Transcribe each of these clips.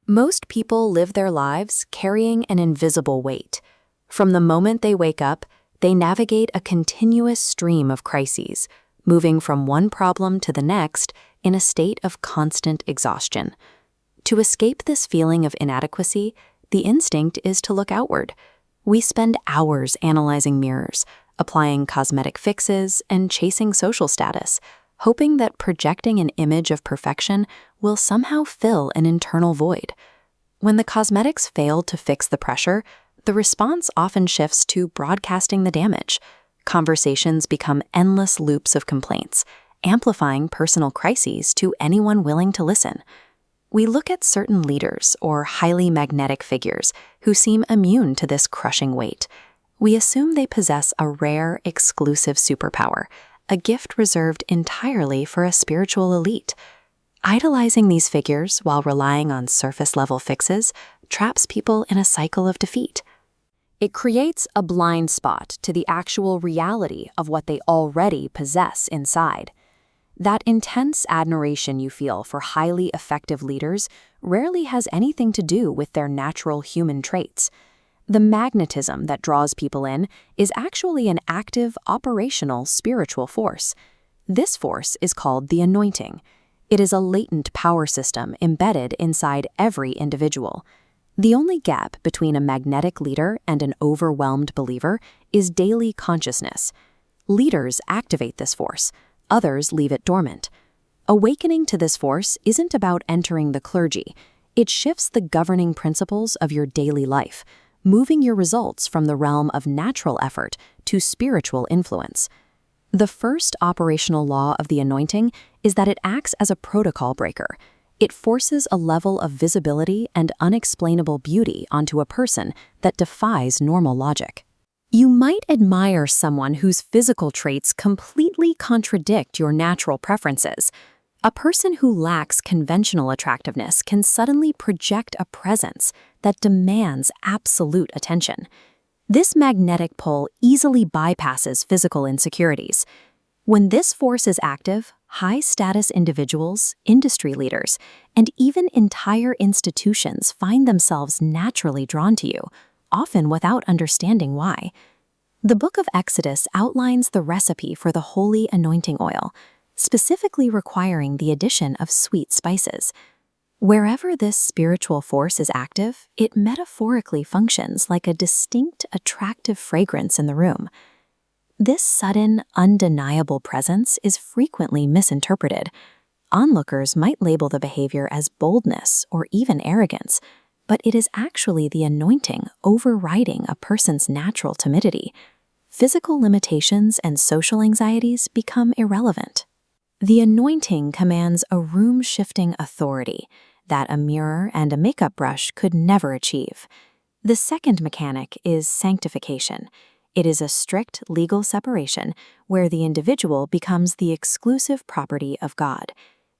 Most people live their lives carrying an invisible weight. From the moment they wake up, they navigate a continuous stream of crises, moving from one problem to the next in a state of constant exhaustion. To escape this feeling of inadequacy, the instinct is to look outward. We spend hours analyzing mirrors, applying cosmetic fixes, and chasing social status, hoping that projecting an image of perfection will somehow fill an internal void. When the cosmetics fail to fix the pressure, the response often shifts to broadcasting the damage. Conversations become endless loops of complaints, amplifying personal crises to anyone willing to listen. We look at certain leaders or highly magnetic figures who seem immune to this crushing weight. We assume they possess a rare, exclusive superpower, a gift reserved entirely for a spiritual elite. Idolizing these figures while relying on surface-level fixes traps people in a cycle of defeat. It creates a blind spot to the actual reality of what they already possess inside. That intense admiration you feel for highly effective leaders rarely has anything to do with their natural human traits. The magnetism that draws people in is actually an active, operational, spiritual force. This force is called the anointing. It is a latent power system embedded inside every individual. The only gap between a magnetic leader and an overwhelmed believer is daily consciousness. Leaders activate this force, others leave it dormant. Awakening to this force isn't about entering the clergy. It shifts the governing principles of your daily life, moving your results from the realm of natural effort to spiritual influence. The first operational law of the anointing is that it acts as a protocol breaker. It forces a level of visibility and unexplainable beauty onto a person that defies normal logic. You might admire someone whose physical traits completely contradict your natural preferences. A person who lacks conventional attractiveness can suddenly project a presence that demands absolute attention. This magnetic pull easily bypasses physical insecurities. When this force is active, high-status individuals, industry leaders, and even entire institutions find themselves naturally drawn to you, often without understanding why. The Book of Exodus outlines the recipe for the holy anointing oil, specifically requiring the addition of sweet spices. Wherever this spiritual force is active, it metaphorically functions like a distinct, attractive fragrance in the room. This sudden, undeniable presence is frequently misinterpreted. Onlookers might label the behavior as boldness or even arrogance, but it is actually the anointing overriding a person's natural timidity. Physical limitations and social anxieties become irrelevant. The anointing commands a room-shifting authority that a mirror and a makeup brush could never achieve. The second mechanic is sanctification. It is a strict legal separation where the individual becomes the exclusive property of God.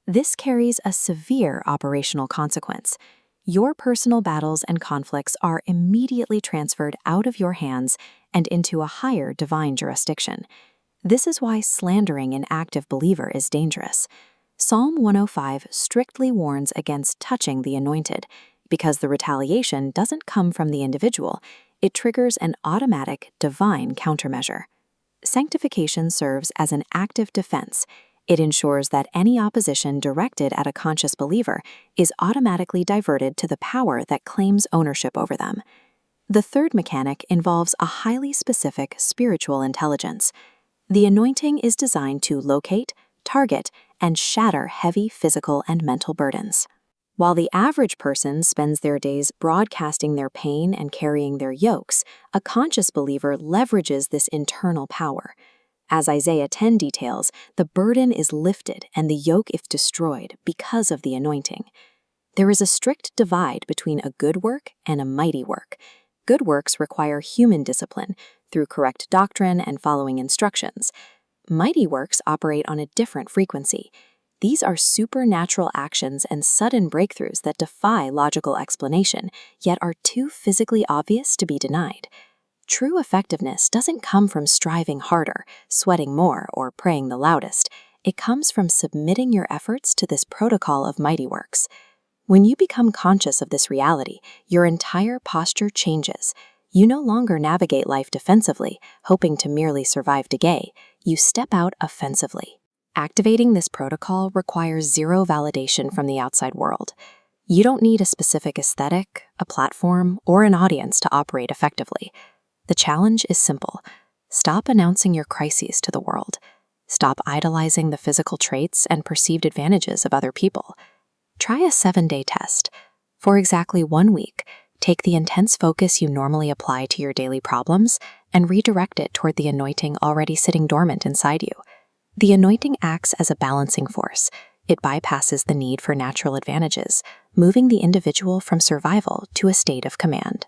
This carries a severe operational consequence. Your personal battles and conflicts are immediately transferred out of your hands and into a higher divine jurisdiction. This is why slandering an active believer is dangerous. Psalm 105 strictly warns against touching the anointed, because the retaliation doesn't come from the individual, it triggers an automatic, divine countermeasure. Sanctification serves as an active defense. It ensures that any opposition directed at a conscious believer is automatically diverted to the power that claims ownership over them. The third mechanic involves a highly specific spiritual intelligence. The anointing is designed to locate, target, and shatter heavy physical and mental burdens. While the average person spends their days broadcasting their pain and carrying their yokes, a conscious believer leverages this internal power. As Isaiah 10 details, the burden is lifted and the yoke is destroyed because of the anointing. There is a strict divide between a good work and a mighty work. Good works require human discipline through correct doctrine and following instructions. Mighty works operate on a different frequency. These are supernatural actions and sudden breakthroughs that defy logical explanation, yet are too physically obvious to be denied. True effectiveness doesn't come from striving harder, sweating more, or praying the loudest. It comes from submitting your efforts to this protocol of mighty works. When you become conscious of this reality, your entire posture changes. You no longer navigate life defensively, hoping to merely survive decay. You step out offensively. Activating this protocol requires zero validation from the outside world. You don't need a specific aesthetic, a platform, or an audience to operate effectively. The challenge is simple. Stop announcing your crises to the world. Stop idolizing the physical traits and perceived advantages of other people. Try a 7-day test. For exactly 1 week, take the intense focus you normally apply to your daily problems and redirect it toward the anointing already sitting dormant inside you. The anointing acts as a balancing force. It bypasses the need for natural advantages, moving the individual from survival to a state of command.